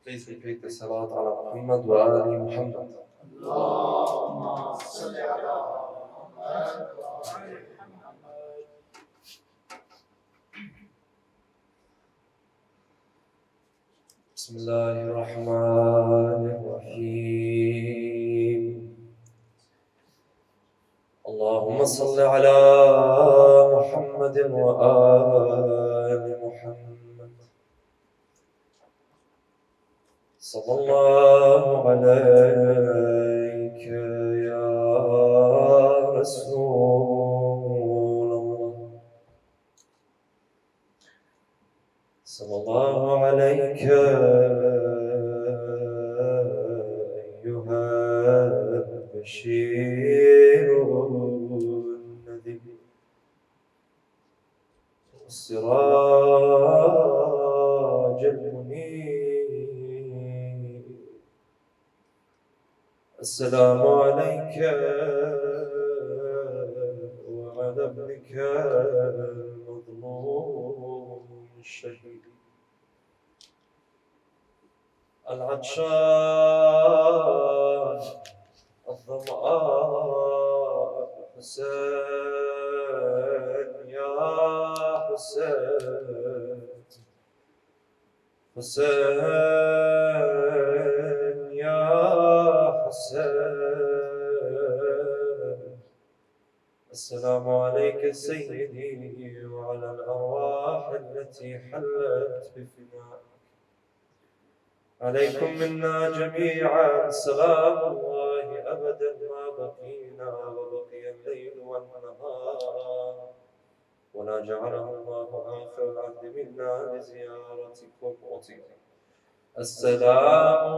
Please repeat the salat ala Muhammad wa ali Muhammad. Allahumma salli ala Muhammad wa ali Muhammad. Bismillahir Rahmanir Rahim. Allahumma salli ala Muhammad wa ali Muhammad. صلى الله عليك يا رسول الله صلى الله عليك أيها البشير النذير السراج المنير السلام عليك وعلى ابنك المظلوم الشهيد العطشان الظمآن حسين يا حسين حسين يا حسين السلام عليك سيدي وعلى الأرواح التي حلت بفنائك عليكم منا جميعا سلام الله أبدا ما بقينا وبقي الليل والنهار ولا جعله الله آخر العهد منا لزيارتكم وطيبكم السلام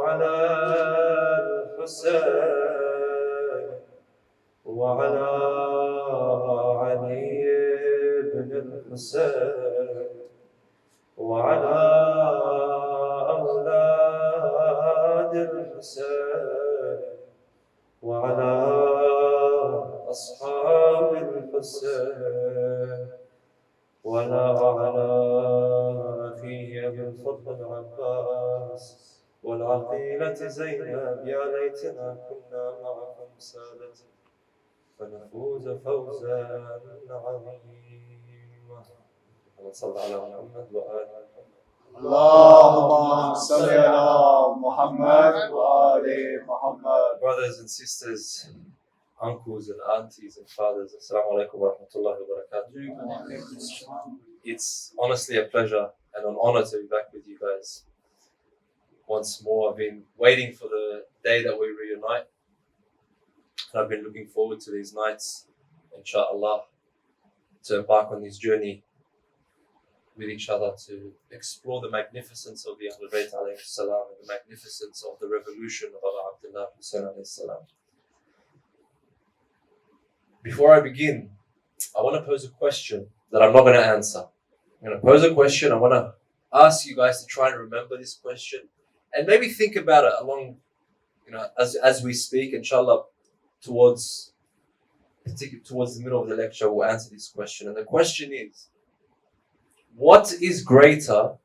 على الحسين وعلى علي بن الحسين وعلى أولاد الحسين وعلى أصحاب الحسين وعلى أخيه أبي الفضل العباس والعقيلة زينب يا ليتنا كنا معكم سادة فنفوز فوزا عظيما. صلى على محمد وآل محمد. اللهم صل على محمد وآل محمد. Brothers and sisters, uncles and aunties and fathers, Assalamu alaikum wa rahmatullahi wa barakatuh. It's honestly a pleasure and an honor to be back with you guys once more. I've been waiting for the day that we reunite. And I've been looking forward to these nights, inshallah, to embark on this journey with each other to explore the magnificence of the Ahlul Bayt alayhi salam and the magnificence of the revolution of Allah Abdullah Hussein alayhi salam. Before I begin, I want to pose a question that I'm not going to answer. I'm going to pose a question. I want to ask you guys to try and remember this question and maybe think about it along, as we speak, inshallah, towards the middle of the lecture, we'll answer this question. And the question is, what is greater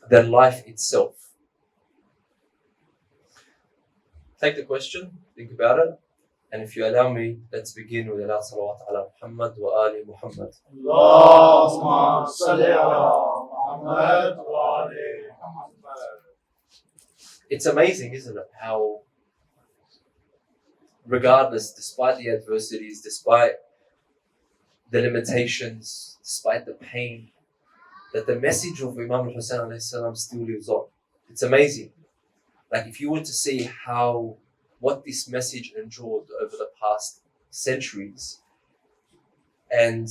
than life itself? Take the question, think about it, and if you allow me, let's begin with Allah salawat ala Muhammad wa ali Muhammad. Allahumma salli ala Muhammad wa ali Muhammad. It's amazing, isn't it, how regardless, despite the adversities, despite the limitations, despite the pain, that the message of Imam al-Hussein alayhi salam still lives on. It's amazing. Like if you were to see what this message endured over the past centuries, and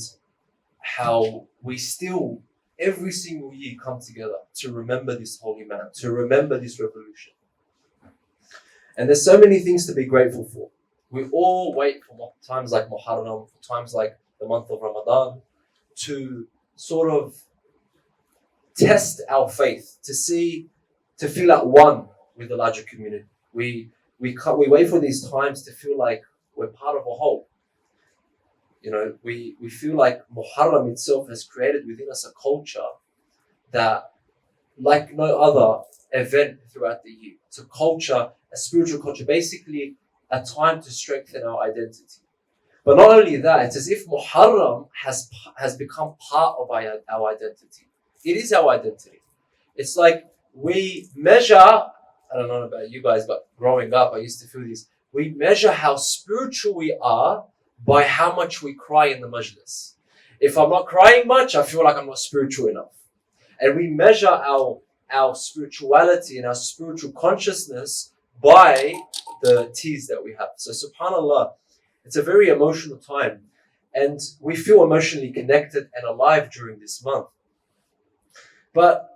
how we still, every single year, come together to remember this holy man, to remember this revolution. And there's so many things to be grateful for. We all wait for times like Muharram, for times like the month of Ramadan, to sort of test our faith, to feel at one with the larger community. We wait for these times to feel like we're part of a whole. We feel like Muharram itself has created within us a culture that like no other event throughout the year. It's a culture, a spiritual culture, basically a time to strengthen our identity. But not only that, it's as if Muharram has become part of our identity. It is our identity. It's like we measure, I don't know about you guys, but growing up, I used to feel this. We measure how spiritual we are by how much we cry in the majlis. If I'm not crying much, I feel like I'm not spiritual enough. And we measure our spirituality and our spiritual consciousness by the tears that we have. So subhanAllah, it's a very emotional time. And we feel emotionally connected and alive during this month. But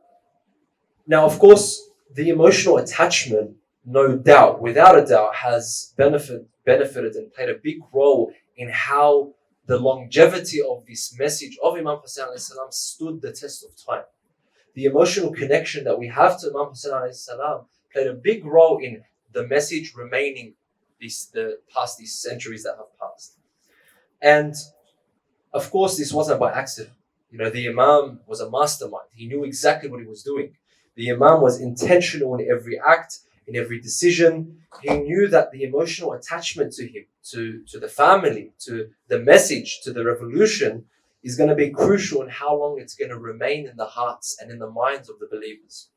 now, of course, the emotional attachment, no doubt, without a doubt, has benefited and played a big role in how the longevity of this message of Imam Hussein alayhi salam stood the test of time. The emotional connection that we have to Imam Hussein alayhi salam played a big role in the message remaining past these centuries that have passed. And of course, this wasn't by accident. The Imam was a mastermind. He knew exactly what he was doing. The Imam was intentional in every act, in every decision. He knew that the emotional attachment to him, to the family, to the message, to the revolution, is going to be crucial in how long it's going to remain in the hearts and in the minds of the believers.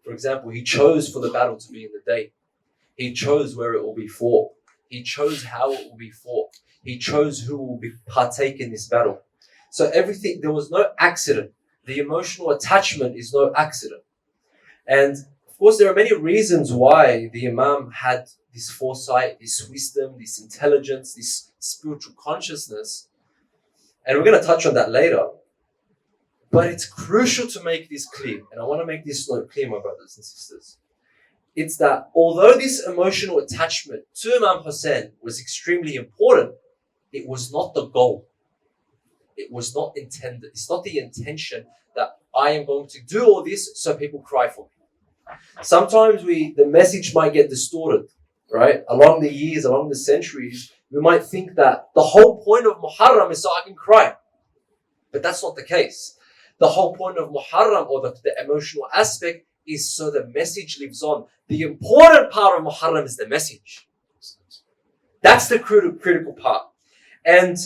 For example, he chose for the battle to be in the day. He chose where it will be fought. He chose how it will be fought. He chose who will partake in this battle. So everything, there was no accident. The emotional attachment is no accident. And of course, there are many reasons why the Imam had this foresight, this wisdom, this intelligence, this spiritual consciousness. And we're going to touch on that later. But it's crucial to make this clear. And I want to make this clear, my brothers and sisters. It's that although this emotional attachment to Imam Hussein was extremely important, it was not the goal. It was not intended. It's not the intention that I am going to do all this so people cry for me. Sometimes the message might get distorted, right? Along the years, along the centuries, we might think that the whole point of Muharram is so I can cry. But that's not the case. The whole point of Muharram, or the emotional aspect, is so the message lives on. The important part of Muharram is the message. That's the critical part. And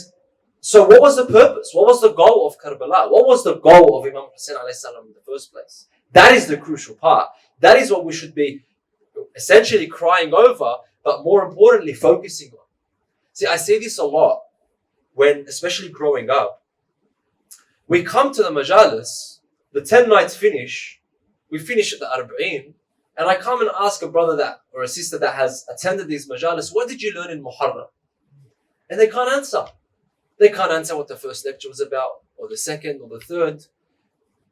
so what was the purpose? What was the goal of Karbala? What was the goal of Imam Hussein alayhi salam in the first place? That is the crucial part. That is what we should be essentially crying over, but more importantly, focusing on. See, I say this a lot when, especially growing up, we come to the majalis, the 10 nights finish, we finish at the Arba'een, and I come and ask a brother or a sister that has attended these majalis, what did you learn in Muharram? And they can't answer. They can't answer what the first lecture was about, or the second, or the third.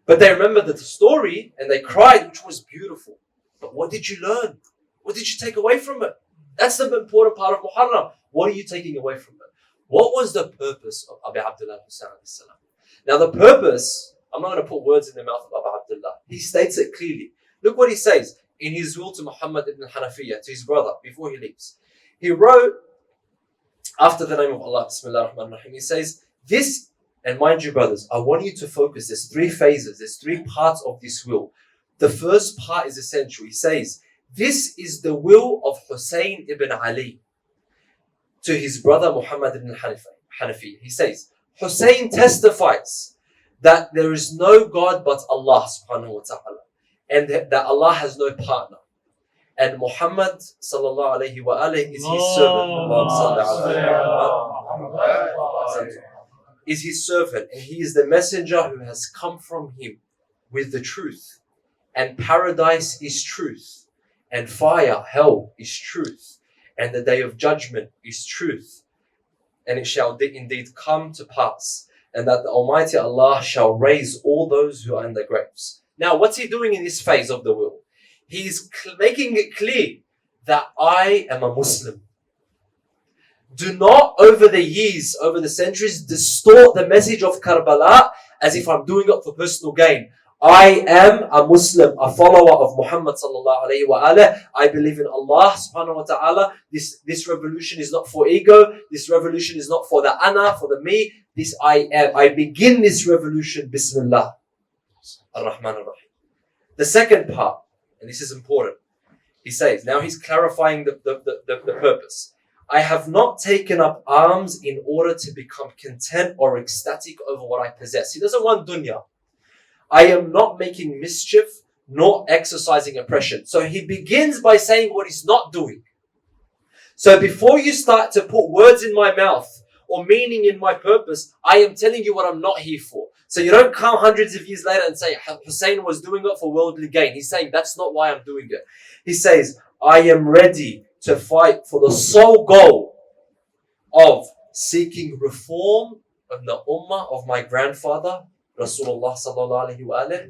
But they remember the story, and they cried, which was beautiful. But what did you learn? What did you take away from it? That's the important part of Muharram. What are you taking away from it? What was the purpose of Abu Abdullah Hussein alayhi salam? Now the purpose, I'm not going to put words in the mouth of Abu Abdullah. He states it clearly. Look what he says in his will to Muhammad ibn Hanafiyyah, to his brother, before he leaves. He wrote, after the name of Allah, Bismillah ar-Rahman ar-Rahim, he says, this, and mind you brothers, I want you to focus, there's 3 phases, there's 3 parts of this will. The first part is essential. He says, this is the will of Hussein ibn Ali to his brother Muhammad ibn Hanafi. He says, Hussein testifies that there is no God but Allah subhanahu wa ta'ala, and that Allah has no partner. And Muhammad sallallahu alayhi wa alayhi is his servant. Is his servant, and he is the messenger who has come from him with the truth. And paradise is truth, and fire, hell, is truth, and the day of judgment is truth. And it shall indeed come to pass, and that the Almighty Allah shall raise all those who are in the graves. Now, what's he doing in this phase of the will? He's making it clear that I am a Muslim. Do not, over the years, over the centuries, distort the message of Karbala as if I'm doing it for personal gain. I am a Muslim, a follower of Muhammad sallallahu alayhi wa alayhi. I believe in Allah subhanahu wa ta'ala. This revolution is not for ego. This revolution is not for the ana, for the me. I begin this revolution, Bismillah. Ar-Rahman Ar-Rahim. The second part, and this is important, he says, now he's clarifying the purpose. I have not taken up arms in order to become content or ecstatic over what I possess. He doesn't want dunya. I am not making mischief nor exercising oppression. So he begins by saying what he's not doing. So before you start to put words in my mouth or meaning in my purpose, I am telling you what I'm not here for. So you don't come hundreds of years later and say Hussein was doing it for worldly gain. He's saying that's not why I'm doing it. He says, I am ready to fight for the sole goal of seeking reform of the ummah of my grandfather, Rasulullah sallallahu alayhi wa alihi.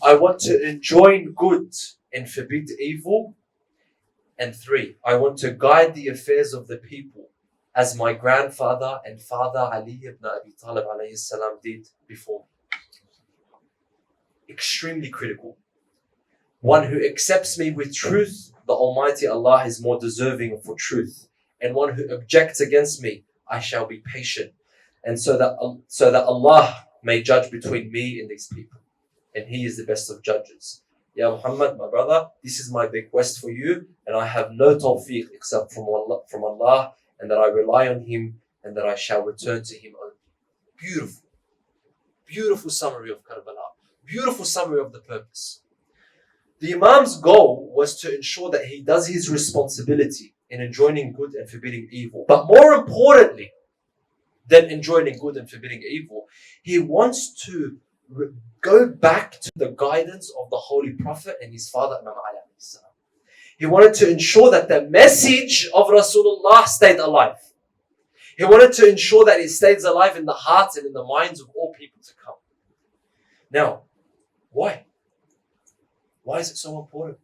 I want to enjoin good and forbid evil. And 3, I want to guide the affairs of the people as my grandfather and father Ali ibn Abi Talib alayhi salam did before me. Extremely critical. One who accepts me with truth, the Almighty Allah is more deserving for truth. And one who objects against me, I shall be patient. And so that Allah may judge between me and these people. And He is the best of judges. Ya Muhammad, my brother, this is my bequest for you, and I have no tawfiq except from Allah, and that I rely on Him, and that I shall return to Him only. Beautiful, beautiful summary of Karbala, beautiful summary of the purpose. The Imam's goal was to ensure that he does his responsibility in enjoining good and forbidding evil. But more importantly than enjoining good and forbidding evil, he wants to go back to the guidance of the Holy Prophet and his father Imam Ali. He wanted to ensure that the message of Rasulullah stayed alive. He wanted to ensure that it stays alive in the hearts and in the minds of all people to come. Now, why? Why is it so important?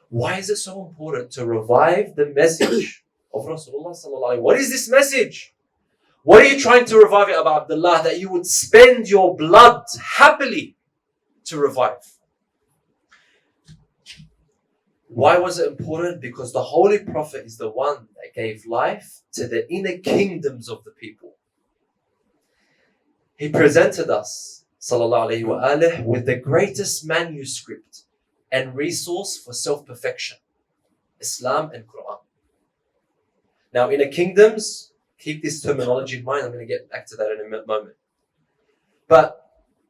Why is it so important to revive the message of Rasulullah sallallahu alaihi wasallam? What is this message? What are you trying to revive it about, Abdullah, that you would spend your blood happily to revive? Why was it important? Because the Holy Prophet is the one that gave life to the inner kingdoms of the people. He presented us, sallallahu alaihi wa alihi, with the greatest manuscript and resource for self-perfection, Islam and Quran. Now, inner kingdoms, keep this terminology in mind. I'm going to get back to that in a moment. But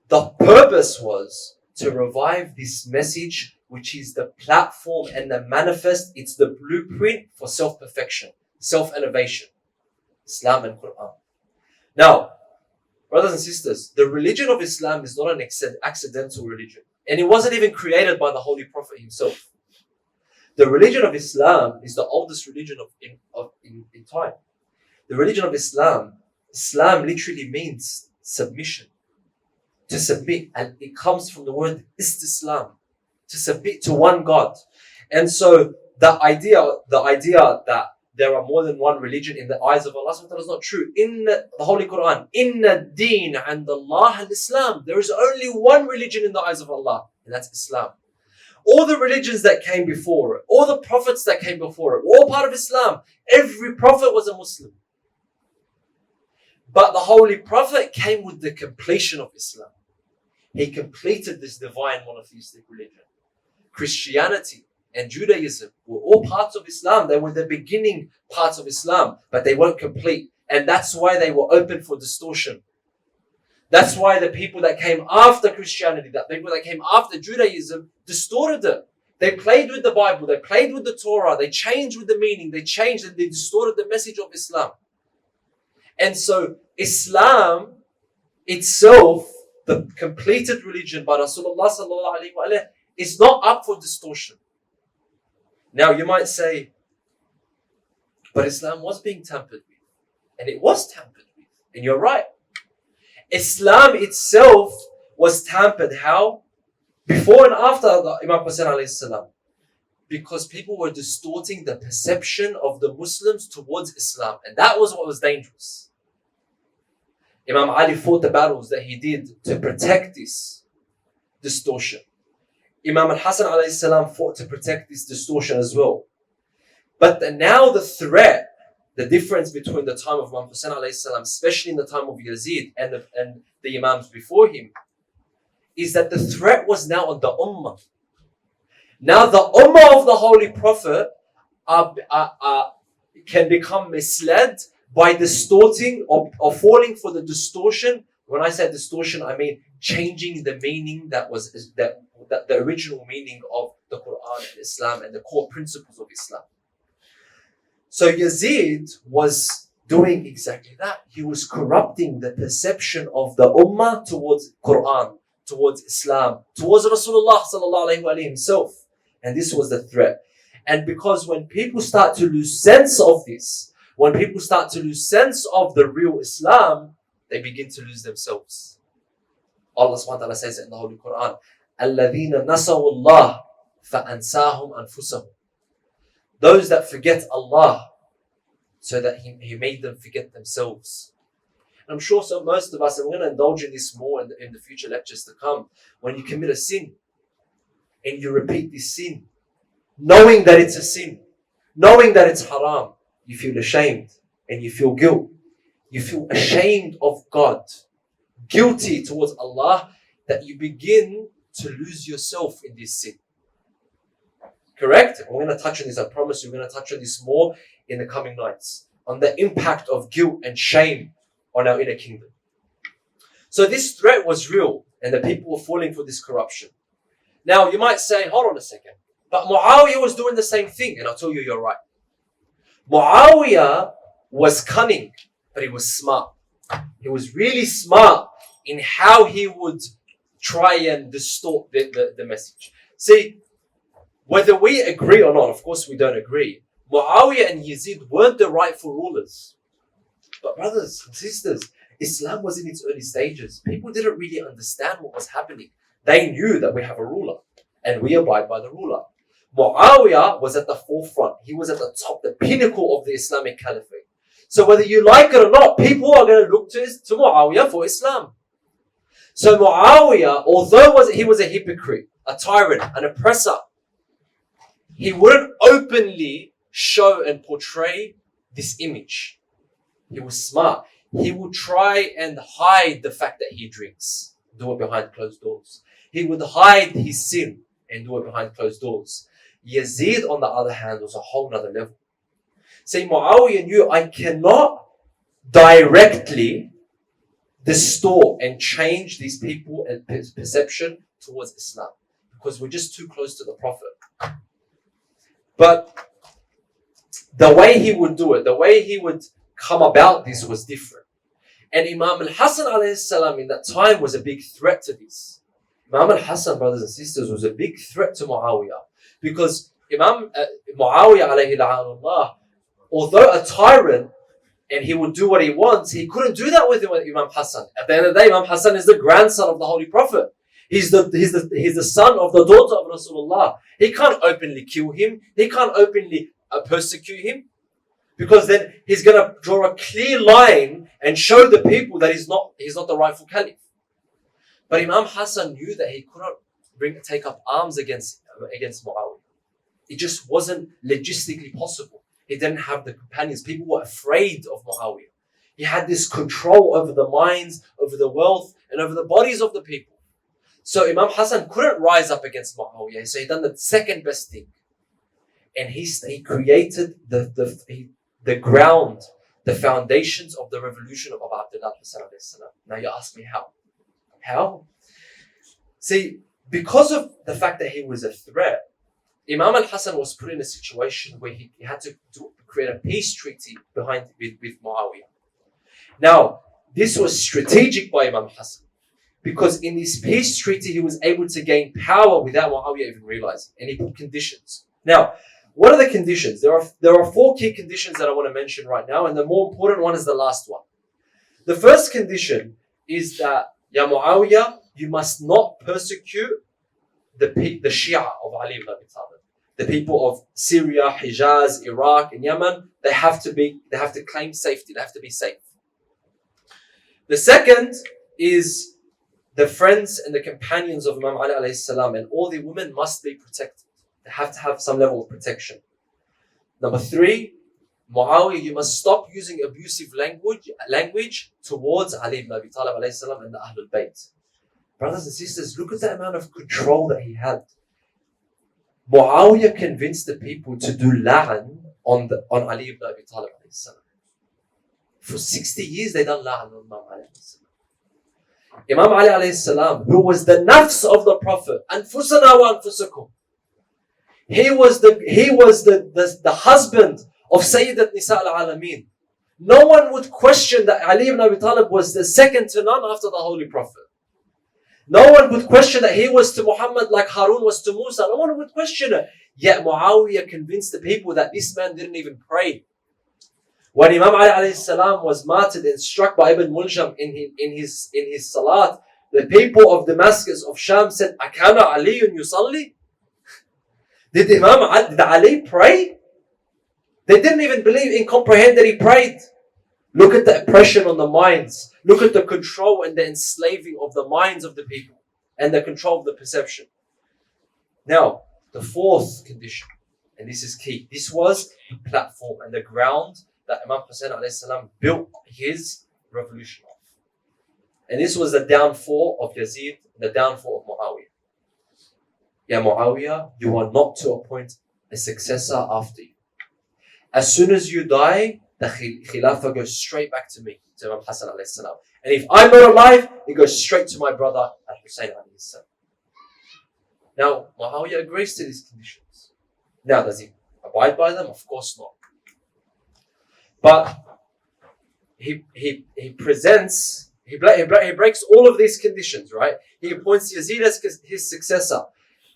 the purpose was to revive this message, which is the platform and the manifest. It's the blueprint for self-perfection, self-elevation, Islam and Quran. Now, brothers and sisters, the religion of Islam is not an accidental religion. And it wasn't even created by the Holy Prophet himself. The religion of Islam is the oldest religion in time. The religion of Islam literally means submission. To submit. And it comes from the word istislam. To submit to one God. And so the idea that there are more than one religion in the eyes of Allah is not true. In the Holy Quran, Inna deen and Allah al-Islam. There is only one religion in the eyes of Allah, and that's Islam. All the religions that came before it, all the prophets that came before it, were all part of Islam. Every prophet was a Muslim. But the Holy Prophet came with the completion of Islam. He completed this divine monotheistic religion. Christianity and Judaism were all parts of Islam. They were the beginning parts of Islam, but they weren't complete. And that's why they were open for distortion. That's why the people that came after Christianity, the people that came after Judaism, distorted it. They played with the Bible, they played with the Torah, they changed with the meaning, they changed and they distorted the message of Islam. And so Islam itself, the completed religion by Rasulullah sallallahu alaihi wasallam, is not up for distortion. Now you might say, but Islam was being tampered with. And it was tampered with. And you're right. Islam itself was tampered. How? Before and after Imam Hussein alayhi salam. Because people were distorting the perception of the Muslims towards Islam. And that was what was dangerous. Imam Ali fought the battles that he did to protect this distortion. Imam al-Hasan alayhi salam fought to protect this distortion as well. But now the threat the difference between the time of Imam Hussein alayhi salam, especially in the time of Yazid and the Imams before him, is that the threat was now on the Ummah. Now the Ummah of the Holy Prophet can become misled by distorting or falling for the distortion. When I say distortion, I mean changing the meaning that the original meaning of the Quran and Islam and the core principles of Islam. So Yazid was doing exactly that. He was corrupting the perception of the Ummah towards Quran, towards Islam, towards Rasulullah sallallahu alaihi wasallam himself. And this was the threat. And because when people start to lose sense of this, when people start to lose sense of the real Islam, they begin to lose themselves. Allah subhanahu wa ta'ala says in the Holy Quran, الَّذِينَ نَسَوُوا اللَّهَ فَأَنْسَاهُمْ أَنفُسَهُم. Those that forget Allah, so that He made them forget themselves. And I'm sure most of us, and we're going to indulge in this more in the future lectures to come, when you commit a sin, and you repeat this sin, knowing that it's a sin, knowing that it's haram, you feel ashamed and you feel guilt. You feel ashamed of God, guilty towards Allah, that you begin to lose yourself in this sin. Correct? We're going to touch on this, I promise you, we're going to touch on this more in the coming nights, on the impact of guilt and shame on our inner kingdom. So this threat was real, and the people were falling for this corruption. Now, you might say, hold on a second, but Muawiyah was doing the same thing, and I'll tell you, you're right. Muawiyah was cunning, but he was smart. He was really smart in how he would try and distort the message. See, whether we agree or not, of course we don't agree, Muawiyah and Yazid weren't the rightful rulers. But brothers and sisters, Islam was in its early stages. People didn't really understand what was happening. They knew that we have a ruler and we abide by the ruler. Muawiyah was at the forefront. He was at the top, the pinnacle of the Islamic Caliphate. So whether you like it or not, people are going to look to Muawiyah for Islam. So Muawiyah, although he was a hypocrite, a tyrant, an oppressor, he wouldn't openly show and portray this image. He was smart. He would try and hide the fact that he drinks, do it behind closed doors. He would hide his sin and do it behind closed doors. Yazid, on the other hand, was a whole nother level. See, Muawiyah knew I cannot directly distort and change these people and perception towards Islam, because we're just too close to the Prophet. But the way he would do it, the way he would come about this was different. And Imam al-Hasan alayhi salam in that time was a big threat to this. Imam al-Hasan, brothers and sisters, was a big threat to Muawiyah, because Muawiyah alayhi la'anullah, although a tyrant and he would do what he wants, he couldn't do that with Imam Hassan. At the end of the day, Imam Hassan is the grandson of the Holy Prophet. He's the son of the daughter of Rasulullah. He can't openly kill him. He can't openly persecute him, because then he's going to draw a clear line and show the people that he's not the rightful caliph. But Imam Hassan knew that he couldn't take up arms against Muawiyah. It just wasn't logistically possible. He didn't have the companions. People were afraid of Muawiyah. He had this control over the minds, over the wealth, and over the bodies of the people. So Imam Hassan couldn't rise up against Muawiyah. So he done the second best thing. And he created the ground, the foundations of the revolution of Abu Abdullah Hussein alayhi salam. Now you ask me how? How? See, because of the fact that he was a threat, Imam al-Hasan was put in a situation where he had to create a peace treaty with Muawiyah. Now, this was strategic by Imam Hassan, because in this peace treaty he was able to gain power without Muawiyah even realizing, and he put conditions. Now, what are the conditions? There are 4 key conditions that I want to mention right now, and the more important one is the last one. The first condition is that, Ya Muawiyah, you must not persecute the Shia of Ali ibn Abi Talib. The people of Syria, Hijaz, Iraq, and Yemen, they have to claim safety. They have to be safe. The second is the friends and the companions of Imam Ali alayhi salam, and all the women must be protected. They have to have some level of protection. Number 3, Muawiyah, you must stop using abusive language towards Ali ibn Abi Talib alayhi salam and the Ahlul Bayt. Brothers and sisters, look at the amount of control that he had. Muawiyah convinced the people to do la'an on Ali ibn Abi Talib alayhi salam. For 60 years they done la'an on Imam Ali alayhi salam. Imam Ali alayhi salam, who was the nafs of the Prophet, anfusana wa anfusakum. He was the husband of Sayyidat Nisa al-Alameen. No one would question that Ali ibn Abi Talib was the second to none after the Holy Prophet. No one would question that he was to Muhammad like Harun was to Musa. No one would question it. Yet Muawiyah convinced the people that this man didn't even pray. When Imam Ali alayhi salam was martyred and struck by Ibn Muljam in his salat, the people of Damascus of Sham said, "Akana Aliyun yusalli?" Did Ali pray? They didn't even comprehend that he prayed. Look at the oppression on the minds. Look at the control and the enslaving of the minds of the people and the control of the perception. Now, the fourth condition, and this is key. This was the platform and the ground that Imam Hussein alayhi salam built his revolution off. And this was the downfall of Yazid, the downfall of Muawiyah. Ya Muawiyah, you are not to appoint a successor after you. As soon as you die, the Khilafah goes straight back to me, to Imam Hassan alayhi salam. And if I'm not alive, it goes straight to my brother Al-Hussein alayhi salam. Now, Muawiyah agrees to these conditions. Now, does he abide by them? Of course not. But he breaks all of these conditions, right? He appoints Yazid as his successor.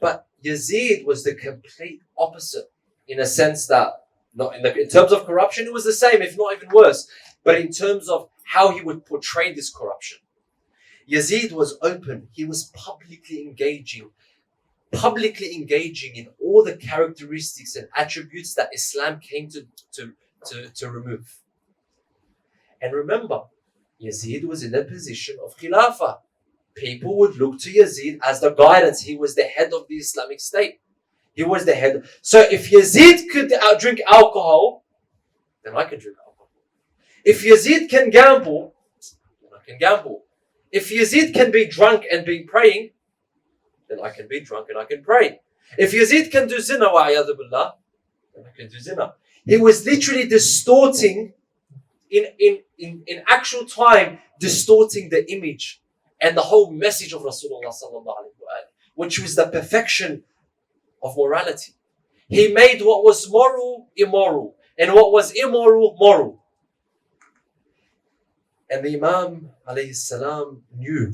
But Yazid was the complete opposite, in a sense that, in terms of corruption, it was the same, if not even worse. But in terms of how he would portray this corruption, Yazid was open. He was publicly engaging in all the characteristics and attributes that Islam came to remove. And remember, Yazid was in a position of Khilafah. People would look to Yazid as the guidance. He was the head of the Islamic State. He was the head. So if Yazid could drink alcohol, then I can drink alcohol. If Yazid can gamble, then I can gamble. If Yazid can be drunk and be praying, then I can be drunk and I can pray. If Yazid can do zina, wa'iyadu billah, then I can do zina. He was literally distorting, in actual time, distorting the image and the whole message of Rasulullah sallallahu alaihi wasallam, which was the perfection of morality. He made what was moral, immoral, and what was immoral, moral. And the Imam alayhi salam knew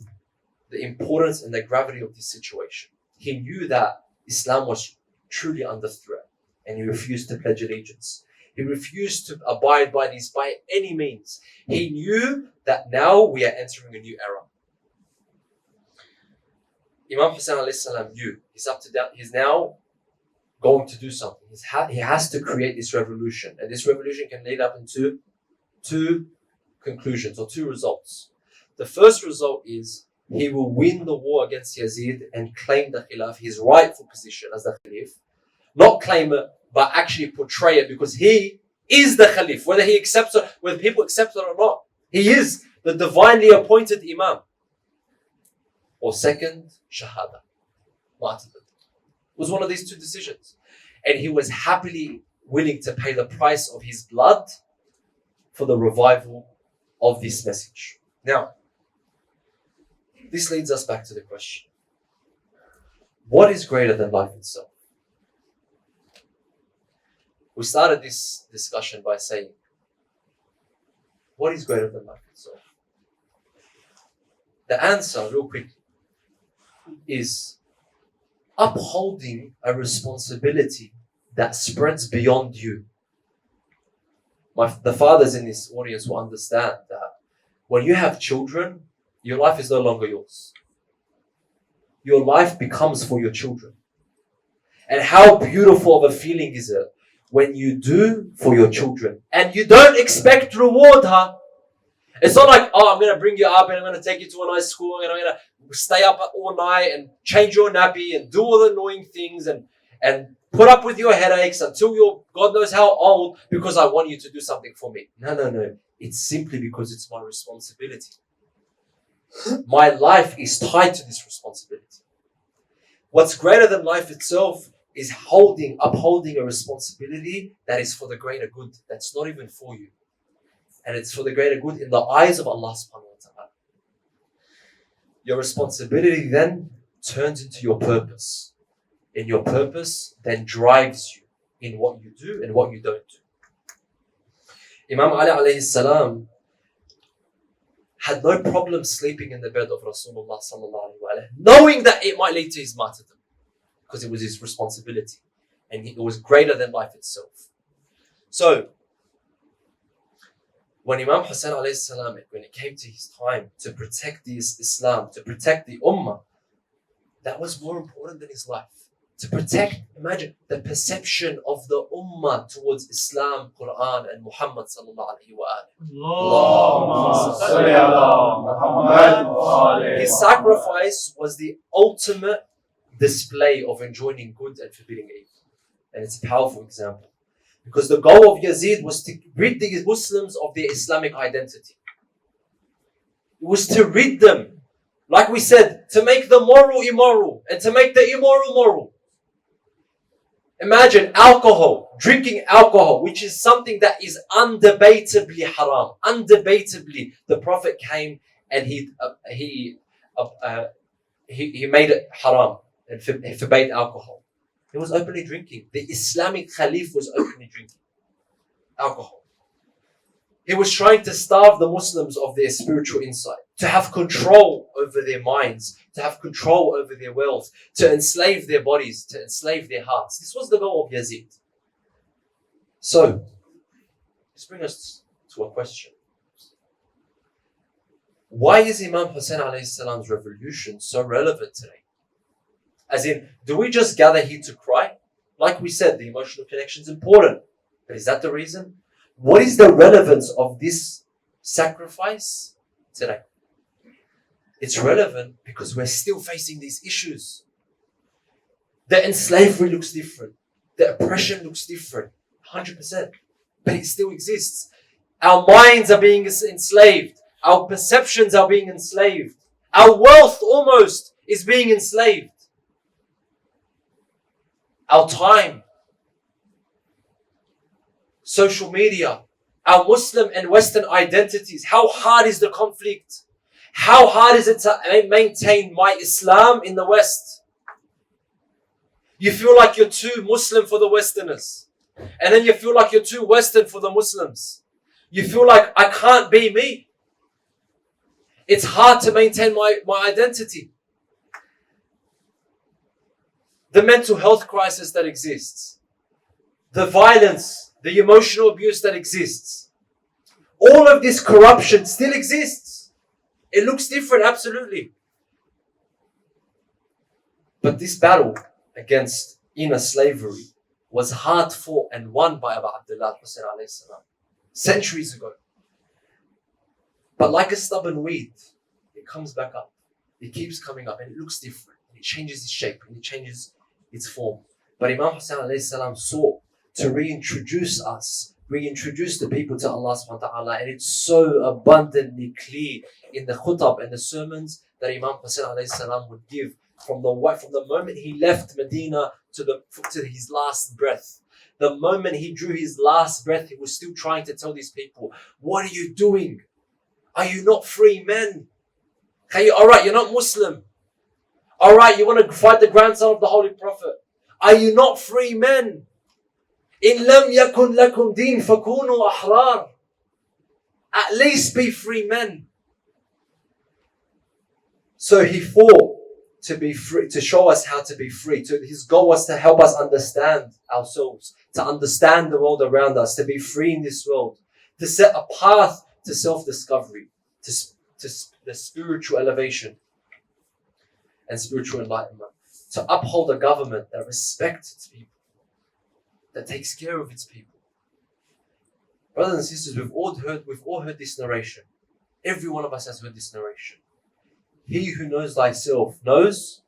the importance and the gravity of this situation. He knew that Islam was truly under threat, and he refused to pledge allegiance. He refused to abide by this by any means. He knew that now we are entering a new era. Imam Hussein alayhi salam knew he's now going to do something. He has to create this revolution, and this revolution can lead up into two conclusions or two results. The first result is he will win the war against Yazid and claim the Khilaf, his rightful position as the Khalif. Not claim it, but actually portray it, because he is the Khalif, whether he accepts it, whether people accept it or not. He is the divinely appointed Imam. Or second, Shahada, martyrdom. It was one of these two decisions. And he was happily willing to pay the price of his blood for the revival of this message. Now, this leads us back to the question: what is greater than life itself? We started this discussion by saying, what is greater than life itself? The answer, real quickly, is upholding a responsibility that spreads beyond you. The fathers in this audience will understand that when you have children, your life is no longer yours. Your life becomes for your children. And how beautiful of a feeling is it when you do for your children and you don't expect reward, huh? It's not like, oh, I'm going to bring you up and I'm going to take you to a nice school and I'm going to stay up all night and change your nappy and do all the annoying things and put up with your headaches until you're God knows how old because I want you to do something for me. No. It's simply because it's my responsibility. My life is tied to this responsibility. What's greater than life itself is upholding a responsibility that is for the greater good. That's not even for you. And it's for the greater good in the eyes of Allah subhanahu wa ta'ala. Your responsibility then turns into your purpose. And your purpose then drives you in what you do and what you don't do. Imam Ali alayhi salam had no problem sleeping in the bed of Rasulullah sallallahu alayhi wa sallam, knowing that it might lead to his martyrdom, because it was his responsibility and it was greater than life itself. So, when Imam Hussein alayhi salam, when it came to his time to protect Islam, to protect the Ummah, that was more important than his life. To protect, imagine, the perception of the Ummah towards Islam, Quran, and Muhammad sallallahu alayhi wa sallam. His sacrifice was the ultimate display of enjoining good and forbidding evil. And it's a powerful example. Because the goal of Yazid was to rid the Muslims of their Islamic identity. It was to rid them, like we said, to make the moral immoral and to make the immoral moral. Imagine alcohol, drinking alcohol, which is something that is undebatably haram. Undebatably, the Prophet came and he made it haram and forbade alcohol. He was openly drinking. The Islamic Khalif was openly drinking alcohol. He was trying to starve the Muslims of their spiritual insight, to have control over their minds, to have control over their wealth, to enslave their bodies, to enslave their hearts. This was the goal of Yazid. So, this brings us to a question. Why is Imam Hussein alayhi salam's revolution so relevant today? As in, do we just gather here to cry? Like we said, the emotional connection is important. But is that the reason? What is the relevance of this sacrifice today? It's relevant because we're still facing these issues. The slavery looks different. The oppression looks different. 100%. But it still exists. Our minds are being enslaved. Our perceptions are being enslaved. Our wealth almost is being enslaved. Our time, social media, our Muslim and Western identities. How hard is the conflict? How hard is it to maintain my Islam in the West? You feel like you're too Muslim for the Westerners. And then you feel like you're too Western for the Muslims. You feel like I can't be me. It's hard to maintain my identity. The mental health crisis that exists. The violence, the emotional abuse that exists. All of this corruption still exists. It looks different, absolutely. But this battle against inner slavery was hard fought and won by Abu Abdullah Hussein alayhi salam centuries ago. But like a stubborn weed, it comes back up. It keeps coming up and it looks different. And it changes its shape and it changes its form. But Imam Hussein alayhi salam sought to reintroduce the people to Allah subhanahu wa ta'ala. And it's so abundantly clear in the khutab and the sermons that Imam Hussein alayhi salam would give from the moment he left Medina to his last breath. The moment he drew his last breath, he was still trying to tell these people, what are you doing? Are you not free men? Alright, you're not Muslim. Alright, you want to fight the grandson of the Holy Prophet. Are you not free men? In lam yakun lakum deen fakunu ahrar. At least be free men. So he fought to be free, to show us how to be free. His goal was to help us understand ourselves, to understand the world around us, to be free in this world, to set a path to self-discovery, to the spiritual elevation and spiritual enlightenment, to uphold a government that respects its people, that takes care of its people. Brothers and sisters, we've all heard this narration. Every one of us has heard this narration. He who knows thyself knows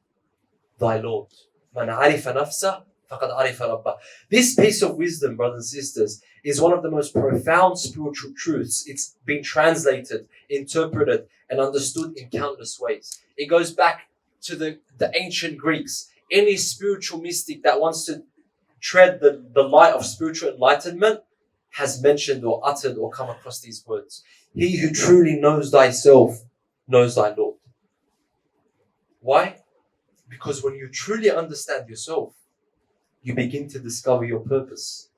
thy Lord. Man arifa nafsa فَقَدْ عَرِفَ رَبَّهُ. This piece of wisdom, brothers and sisters, is one of the most profound spiritual truths. It's been translated, interpreted, and understood in countless ways. It goes back to the ancient Greeks. Any spiritual mystic that wants to tread the light of spiritual enlightenment has mentioned or uttered or come across these words. He who truly knows thyself knows thy Lord. Why? Because when you truly understand yourself, you begin to discover your purpose.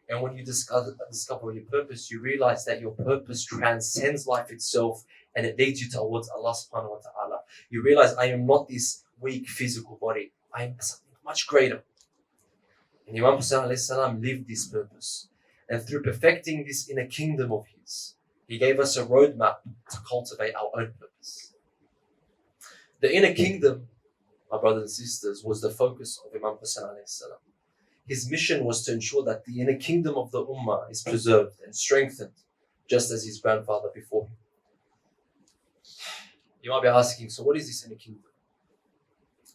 And when you discover your purpose, you realize that your purpose transcends life itself and it leads you towards Allah subhanahu wa ta'ala. You realize, I am not this weak physical body. I am something much greater. And Imam Hussain alayhi salam lived this purpose. And through perfecting this inner kingdom of his, he gave us a roadmap to cultivate our own purpose. The inner kingdom, my brothers and sisters, was the focus of Imam Hussain alayhi salam. His mission was to ensure that the inner kingdom of the Ummah is preserved and strengthened, just as his grandfather before him. You might be asking, so what is this inner kingdom?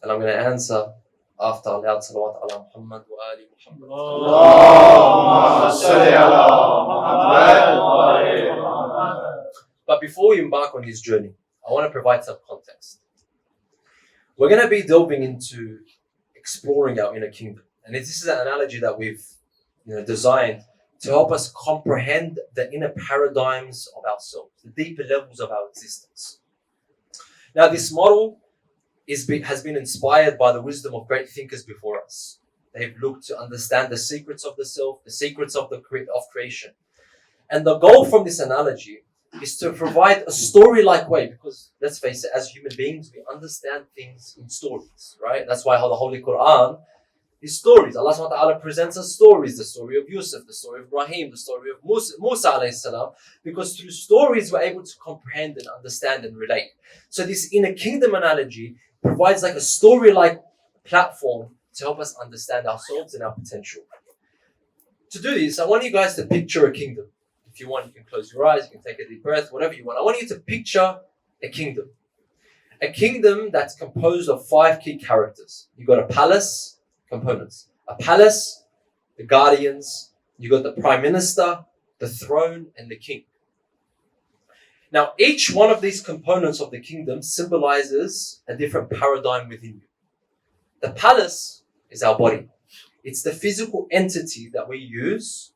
And I'm going to answer after a loud salawat ala Muhammad wa ali Muhammad. Allahumma salli ala Muhammad wa ali Muhammad. But before we embark on this journey, I want to provide some context. We're going to be delving into exploring our inner kingdom. And this is an analogy that we've designed to help us comprehend the inner paradigms of ourselves, the deeper levels of our existence. Now, this model has been inspired by the wisdom of great thinkers before us. They've looked to understand the secrets of the self, the secrets of creation. And the goal from this analogy is to provide a story-like way, because let's face it, as human beings, we understand things in stories, right? That's why how the Holy Quran is stories. Allah subhanahu wa ta'ala presents us stories, the story of Yusuf, the story of Ibrahim, the story of Musa alayhi salam, because through stories we're able to comprehend and understand and relate. So this inner kingdom analogy provides like a story-like platform to help us understand ourselves and our potential. To do this, I want you guys to picture a kingdom. If you want, you can close your eyes, you can take a deep breath, whatever you want. I want you to picture a kingdom. A kingdom that's composed of 5 key characters. You've got a palace, components. A palace, the guardians, you got the prime minister, the throne, and the king. Now, each one of these components of the kingdom symbolizes a different paradigm within you. The palace is our body. It's the physical entity that we use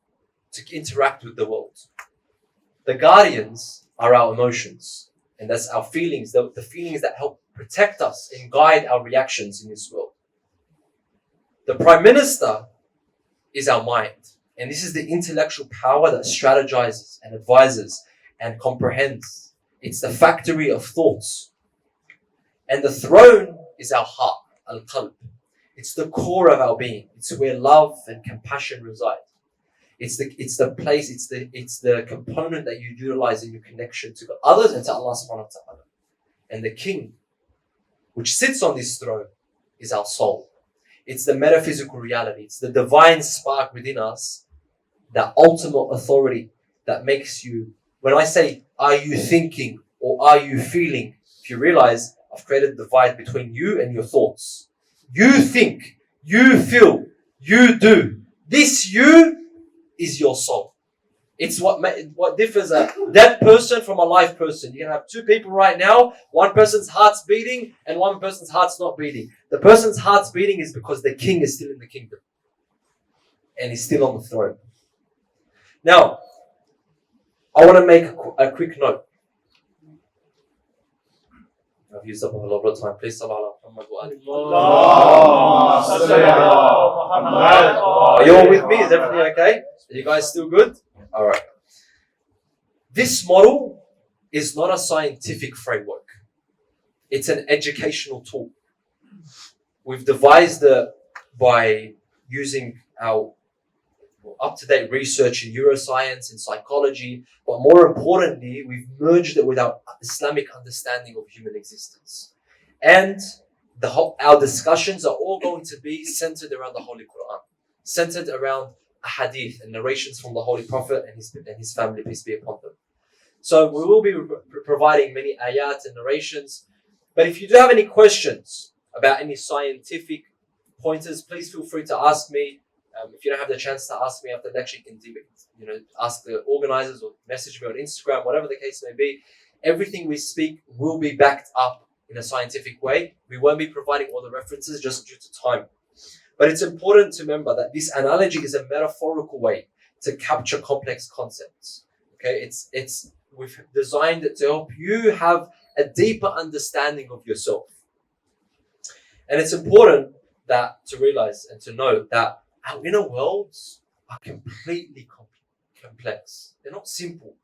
to interact with the world. The guardians are our emotions, and that's our feelings, the feelings that help protect us and guide our reactions in this world. The prime minister is our mind, and this is the intellectual power that strategizes and advises and comprehends. It's the factory of thoughts. And the throne is our heart, al-qalb. It's the core of our being. It's where love and compassion reside. It's the place, it's the component that you utilize in your connection to others and to Allah subhanahu wa ta'ala. And the king, which sits on this throne, is our soul. It's the metaphysical reality. It's the divine spark within us, that ultimate authority that makes you, when I say, are you thinking or are you feeling? If you realize, I've created a divide between you and your thoughts. You think, you feel, you do. This you is your soul. It's what differs a dead person from a live person. You can have 2 people right now, one person's heart's beating and one person's heart's not beating. The person's heart's beating is because the king is still in the kingdom and he's still on the throne. Now, I want to make a quick note. I've used up a lot of time. Please sallallahu alaihi Are you all with me? Is everything okay? Are you guys still good? All right. This model is not a scientific framework. It's an educational tool. We've devised it by using our up-to-date research in neuroscience and psychology, but more importantly, we've merged it with our Islamic understanding of human existence. And our discussions are all going to be centered around the Holy Quran, centered around a hadith and narrations from the Holy Prophet and his family, peace be upon them. So we will be providing many ayat and narrations. But if you do have any questions about any scientific pointers, please feel free to ask me. If you don't have the chance to ask me after the lecture, you can ask the organizers or message me on Instagram, whatever the case may be. Everything we speak will be backed up in a scientific way. We won't be providing all the references just due to time. But it's important to remember that this analogy is a metaphorical way to capture complex concepts. Okay, we've designed it to help you have a deeper understanding of yourself. And it's important to realize and to know that our inner worlds are completely complex. They're not simple.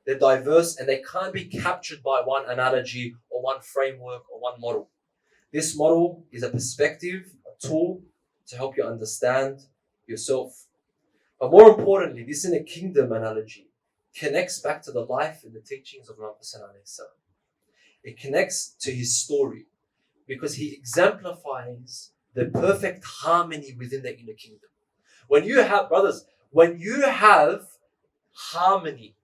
They're diverse and they can't be captured by one analogy or one framework or one model. This model is a perspective, a tool to help you understand yourself. But more importantly, this inner kingdom analogy connects back to the life and the teachings of Muhammad Dhaini. It connects to his story because he exemplifies the perfect harmony within the inner kingdom. When you have harmony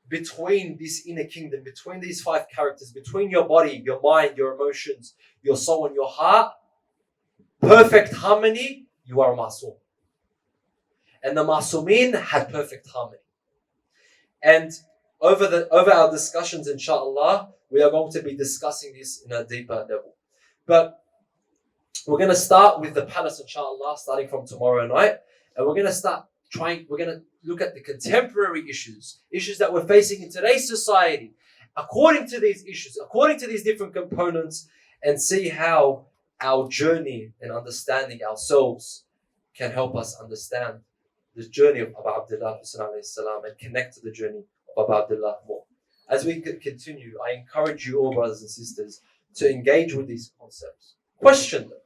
between this inner kingdom, between these 5 characters, between your body, your mind, your emotions, your soul and your heart, perfect harmony, you are a masoom. And the masoomin had perfect harmony. And over our discussions, inshallah, we are going to be discussing this in a deeper level. But we're going to start with the palace, inshallah, starting from tomorrow night. And we're going to look at the contemporary issues that we're facing in today's society, according to these issues, according to these different components, and see how our journey in understanding ourselves can help us understand the journey of Abu Abdullah and connect to the journey of Abu Abdullah more. As we continue, I encourage you all, brothers and sisters, to engage with these concepts. Question them.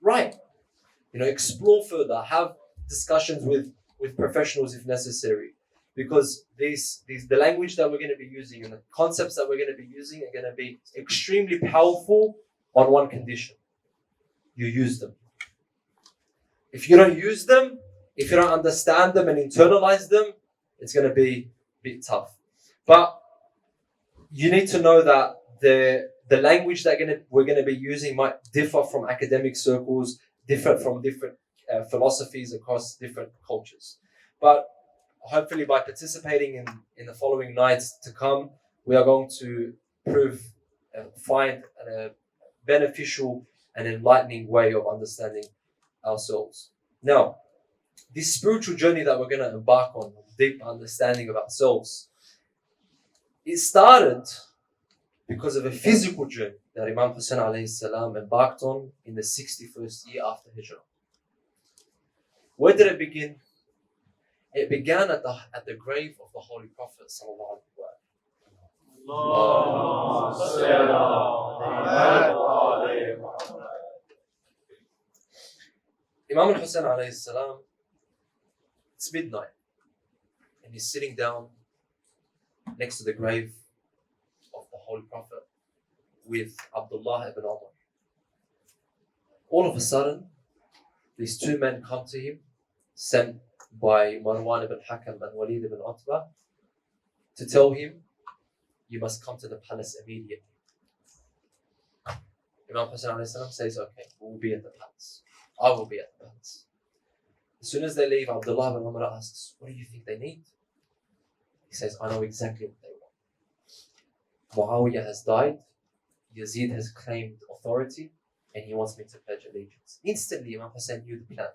Right. Explore further. Have discussions with professionals if necessary. Because the language that we're going to be using and the concepts that we're going to be using are going to be extremely powerful on one condition. You use them. If you don't use them, if you don't understand them and internalize them, it's going to be a bit tough. But you need to know that the language that we're going to be using might differ from academic circles, different from different philosophies across different cultures. But hopefully by participating in the following nights to come, we are going to find a beneficial and enlightening way of understanding ourselves. Now, this spiritual journey that we're going to embark on, deep understanding of ourselves, it started because of a physical journey that Imam Hussein alayhi salam embarked on in the 61st year after Hijrah. Where did it begin? It began at the grave of the Holy Prophet sallallahu alaihi wasallam. Imam Hussein alayhi salam, it's midnight, and he's sitting down next to the grave of the Holy Prophet with Abdullah ibn Umar. All of a sudden, these 2 men come to him, sent by Marwan ibn Hakam and Walid ibn Utbah, to tell him, you must come to the palace immediately. Imam Hussein says, okay, we'll be at the palace. I will be at the palace. As soon as they leave, Abdullah ibn Umar asks, what do you think they need? He says, I know exactly what they want. Muawiyah has died, Yazid has claimed authority, and he wants me to pledge allegiance. Instantly, Imam Hussein knew the plan.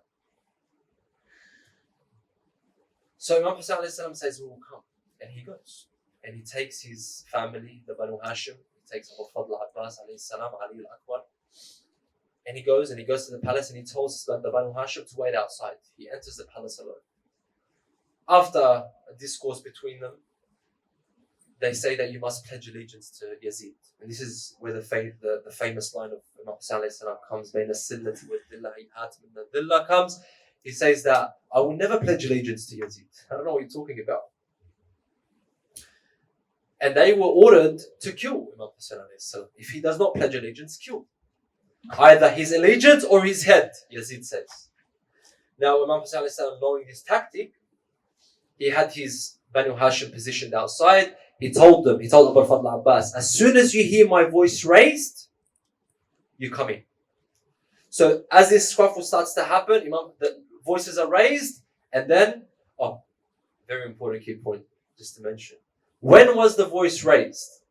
So Imam Hussein says, we will come. And he goes. And he takes his family, the Banu Hashim, he takes Abu Fadl Abbas, Ali al-Akbar, and he goes to the palace and he tells the Banu Hashim to wait outside. He enters the palace alone. After a discourse between them, they say that you must pledge allegiance to Yazid. And this is where the famous line of Imam Hussein comes, Bain as-sillati wad-dillah hatim ad-dillah comes. He says that I will never pledge allegiance to Yazid. I don't know what you're talking about. And they were ordered to kill Imam Hussein. If he does not pledge allegiance, kill. Either his allegiance or his head, Yazid says. Now, Imam Hussein, knowing his tactic, he had his Banu Hashim positioned outside. He told Abu Fadl Abbas, as soon as you hear my voice raised, you come in. So as this scuffle starts to happen, the voices are raised, and then, very important key point just to mention. When was the voice raised?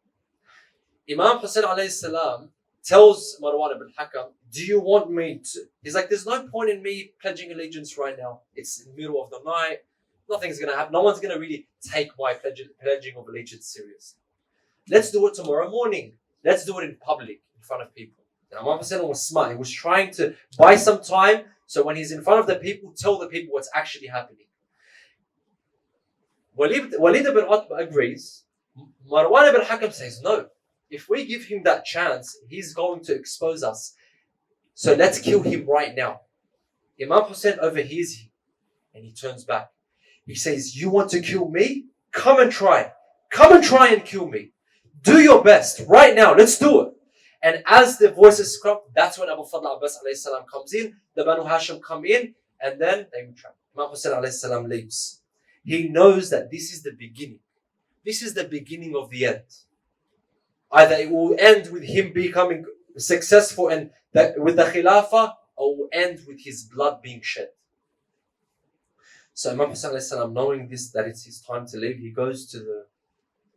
Imam Hussein alayhi salam tells Marwan ibn Hakam, do you want me to? He's like, there's no point in me pledging allegiance right now. It's in the middle of the night. Nothing's going to happen. No one's going to really take my pledging of allegiance seriously. Let's do it tomorrow morning. Let's do it in public, in front of people. Now, Imam Hussein was smart. He was trying to buy some time, so when he's in front of the people, tell the people what's actually happening. Walid ibn Utbah agrees. Marwan ibn Hakam says, no. If we give him that chance, he's going to expose us. So let's kill him right now. Imam Hussein overhears him and he turns back. He says, you want to kill me? Come and try. Come and try and kill me. Do your best right now. Let's do it. And as the voices scrub, that's when Abu Fadl Abbas alayhi salam comes in. The Banu Hashim come in and then they retract. Imam Hussein alayhi salam leaves. He knows that this is the beginning. This is the beginning of the end. Either it will end with him becoming successful and with the Khilafah, or will end with his blood being shed. So Imam Hussein alayhi salam, knowing this, that it's his time to leave, he goes to the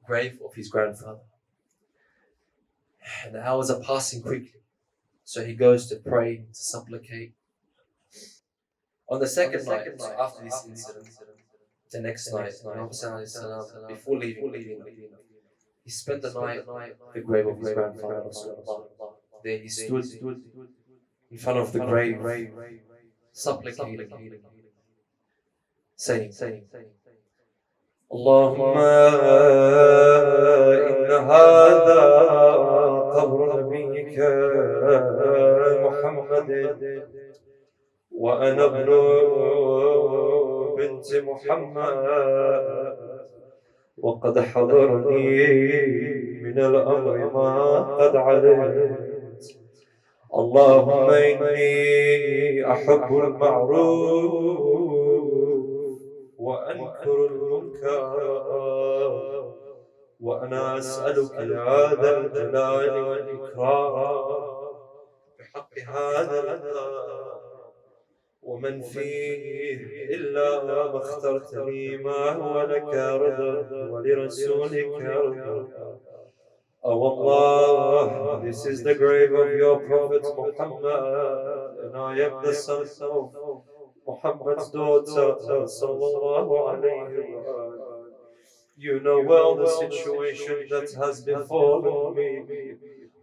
grave of his grandfather. And the hours are passing quickly. So he goes to pray, to supplicate. On the second night, after this incident, the next night, Imam Hussein alayhi salam, before leaving, he spent the night at the grave of his grandfather. There he stood in front of the grave, supplicating, saying, Allahumma inna hadha qabr nabiyyika Muhammadin wa ana ibnu bint Muhammad وقد حضرني من الأمر ما قد علمت اللهم إني أحب المعروف وأنكر المنكر وأنا أسألك يا ذا الجلال والإكرام بحق هذا الدار ومن فيه إلا ما اخترتني ما هو لك رضا ولرسولك رضا. Oh Allah, this is the grave of your Prophet Muhammad, and I am the son of Muhammad's daughter, sallallahu alayhi wa sallam. You know well the situation that has befallen me.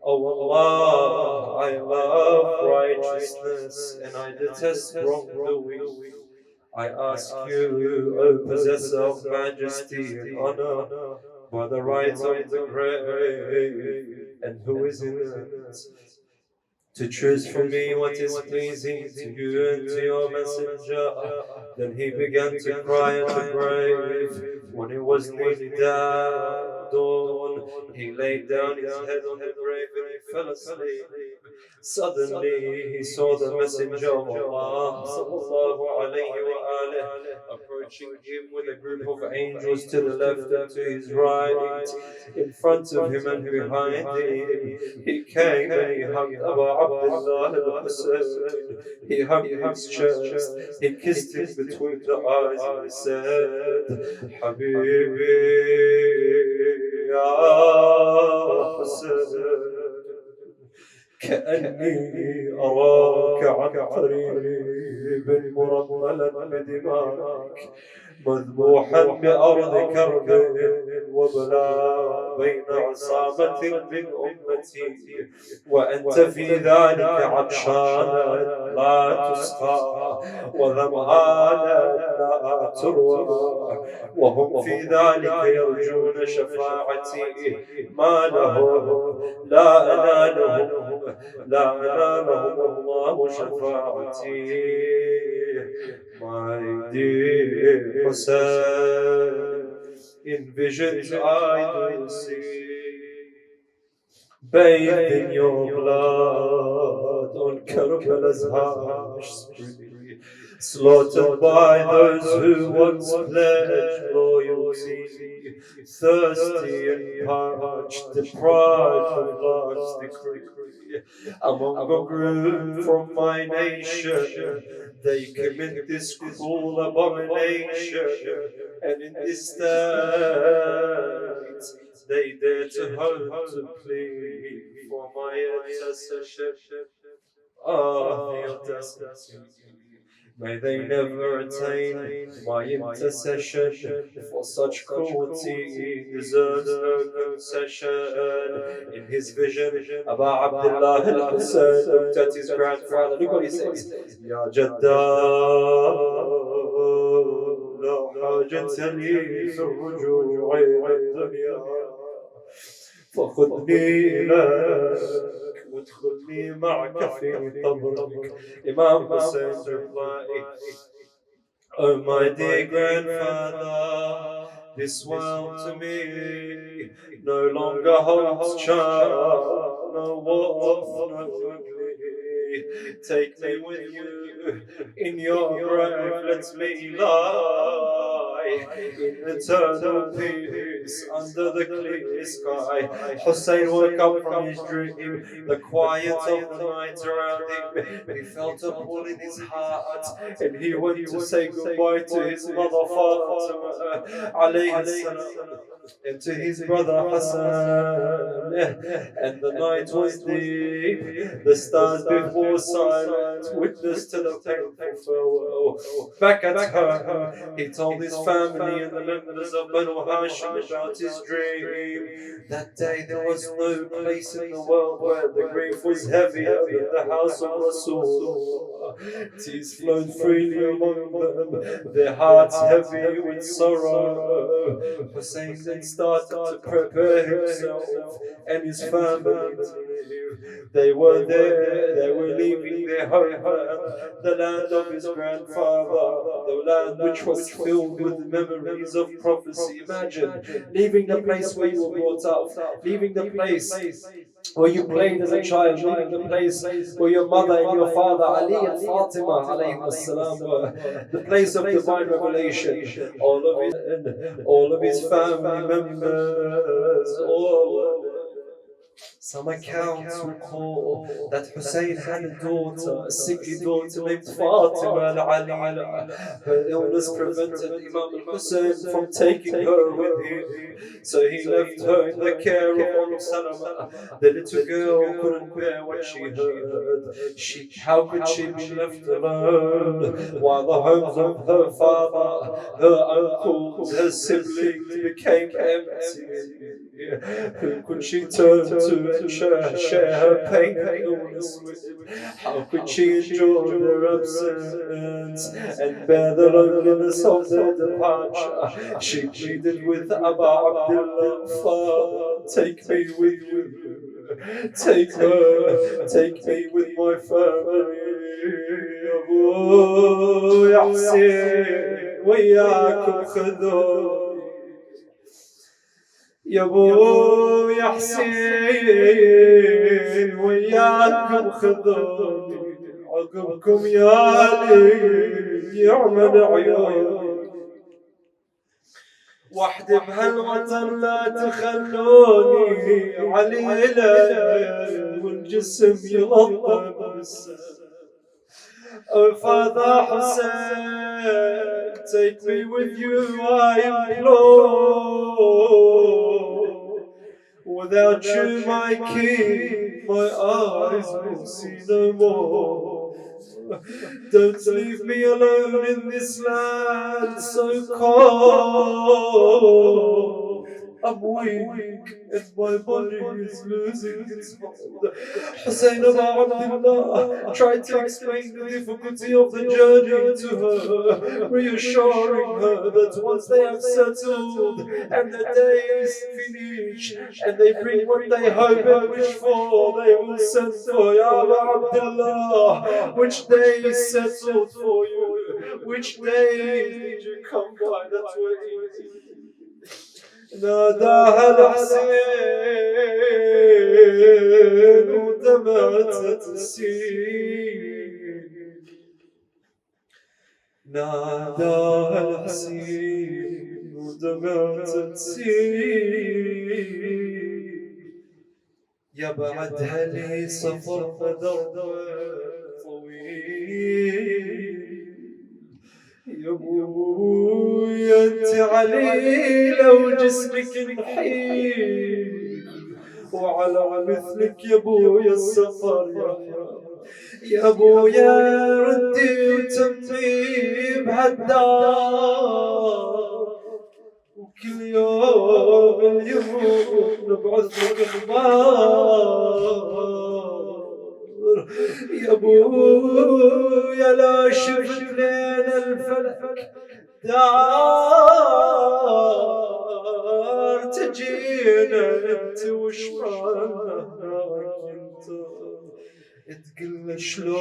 Oh Allah, I love righteousness and I detest wrongdoing. I ask you, O possessor of majesty and honor, by the right of the grave, and who is in it, to choose for me what is pleasing to you and to your messenger. Then he began to cry at the grave. When it was nearly dawn, he laid down his head on the grave and he fell asleep. Suddenly he saw the messenger of Allah sallallahu alayhi wa alihi approaching him with a group of angels to the left and to his right, in front of him and behind him. He came and he hugged Abu Abdullah al-Hussein. He hugged his chest, he kissed him between the eyes and he said, Habibi ya Hussein, كأني أراك عن قريب مرملا بدمائك مذبوحا بأرض كرب وبلا بين عصابة من أمتي وأنت في ذلك عطشانا لا تسقى وظمآنا لا تروى وهم في ذلك يرجون شفاعتي ما لهم لا أنالهم لا أنالهم الله شفاعتي My dear Hussein, in visions I do see, bathed in your blood on Karbala's harsh spree. slaughtered by those who once pledged loyalty, thirsty and parched, deprived of life's decree. Among a group from my nation, they commit this cruel abomination, and in this state they dare to hope to plead for my intercession. Ah, the audacity. May they never attain my intercession, for such cruelty deserves no concession. In his vision, Abu Abdullah al-Hussein looked at his grandfather. Look what he says. Ya Jadda, la hajata li fi الرجوع إلى الدنيا فخذني إليك وادخلني معك في قبرك. Imam Hussein's reply, oh my dear grandfather, this world to me no longer holds charm, no warmth, no ugly. Take me with you in your grave, let me lie in eternal peace under the clear sky. Hussein woke up from his dream, the quiet of the night around him. He felt a pull in his heart, and he went to say goodbye to his mother Fatima alayhi salam, and to his brother Hassan. And the night was deep, the stars before silent, witness to the painful farewell. Back at home, he told his family and the members of Banu Hashim about his dream. That day there was no place in the world where the grief was heavier than the house of Rasul. Tears flowed freely among them, their hearts heavy with sorrow. Hussein then started to prepare himself and his family to leave. They were there, they were leaving their homeland, the land of his grandfather, the land which was filled with memories of prophecy. Imagine leaving the place where you were brought up, leaving the place where you played as a child, leaving the place where your mother and your father Ali and Fatima alayhim salam were, the place of divine revelation. All of his family members, all. Some accounts recall that Hussein had a daughter, a sickly daughter named Fatima al-Alila. Her illness prevented Imam al-Hussein from taking her with him, so he left her in the care of Salama. The little girl couldn't bear what she heard. How could she be left alone while the homes of her father, her uncles, her siblings became empty? Who could she turn to and share her pain and illness with? How could she endure their absence and bear the loneliness of their departure? She pleaded with Abu Abdullah, Father, take me with you. Take me with my family. Abu Yahsin, وياكم خذوني. يا ابو يا حسين وياكم خذوني عقبكم يا لي يعمل عيوني وحدي بهالوطن لا تخلوني عليلة والجسم يلطم بالسم. Oh Father Hussein, take me with you, I implore. Without you, my king, my eyes will see no more. Don't leave me alone in this land so cold. I'm weak and my body is losing its hold. Hussein Abu Abdullah tried to explain the difficulty of the journey to her, reassuring her that once they have settled and the day is finished and they bring what they hope and wish for, they will send for Ya Abu Abdullah. Which day is settled for you? Which day did you come by? That's what it is. ناداها الحسين ودمعت تسيل ناداها الحسين ودمعت تسيل، يا بعدها لي سفر فدربه طويل، يا ابويا انت عليله وجسمك نحيل، وعلى مثلك يا ابويا السفر يا ابويا ردي وتمي بهالدار، وكل يوم اليوم نبعث لك اخبار، يا ابويا لا شفت لين الفلك دار تجينا انت وش مالنا هناك انت، تقلنا شلون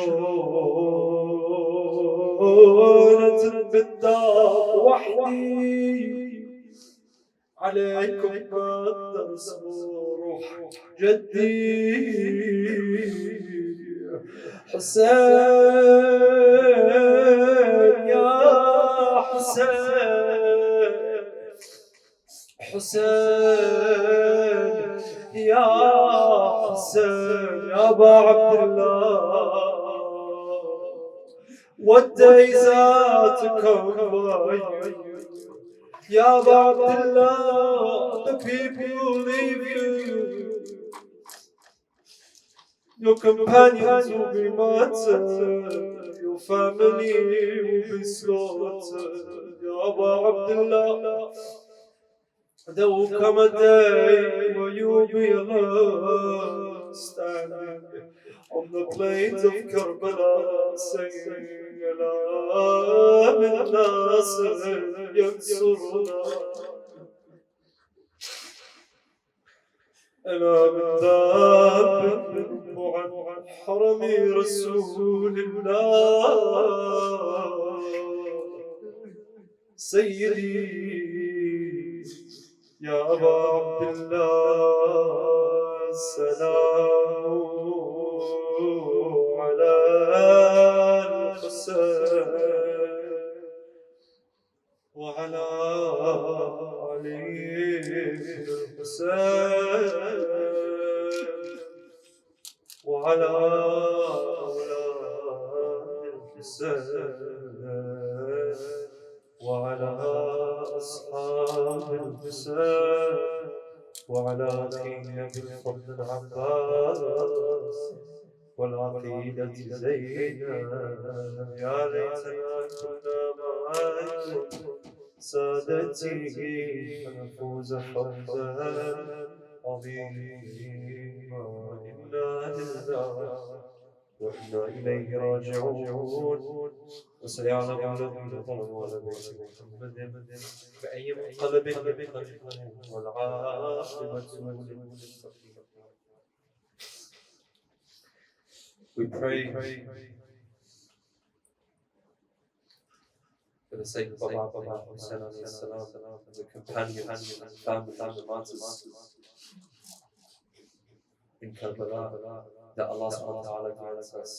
اتبدار وحدي، عليكم قدر روح جدي حسين يا حسين، حسين يا حسين يا ابا عبد الله، وديزاتكم باين يا ابا عبد الله. The people leave you, your companions will be martyred, your family will be slaughtered. Ya Aba Abdullah, there will come a day where you will be alone, standing on the plains of Karbala, saying, Allah min Nasir yansuruna, أنا من ذاب عن حرم رسول الله، سيدي يا أبا عبد الله، السلام على الحسين وعلى علي الحسين وعلى أولاد الحسين وعلى أصحاب الحسين وعلى أخيه بالفضل العباس والعقيدة زينب، يا ليتنا كنا معكم سادتي فنفوز فوزا عظيما. إنا لله وإنا إليه راجعون. وسيعلم الذين ظلموا على بيت محمد بأي منقلب ينقلبون والعاقبة للمتقين. We pray for the sake of Baba Hussein and the companions and family and the martyrs in Karbala, that Allah subhanahu wa ta'ala grants us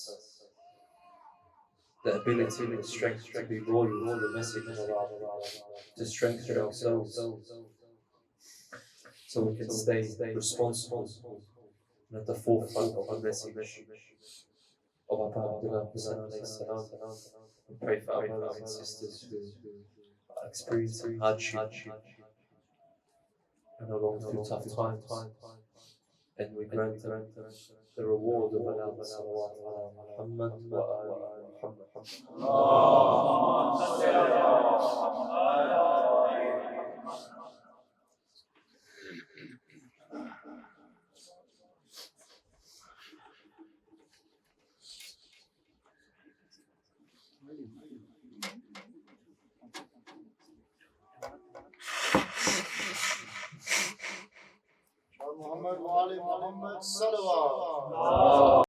the ability and the strength to be loyal to the message of Allah, to strengthen ourselves so we can stay responsible and at the forefront of the message of Abu Abdullah Hussein alayhi salam. We pray for our brothers and sisters who are experiencing hardship and are going through tough times, and we grant them the reward of Allah sallallahu ala Muhammad wa ali Muhammad. Muhammad wa ali Muhammad salawat.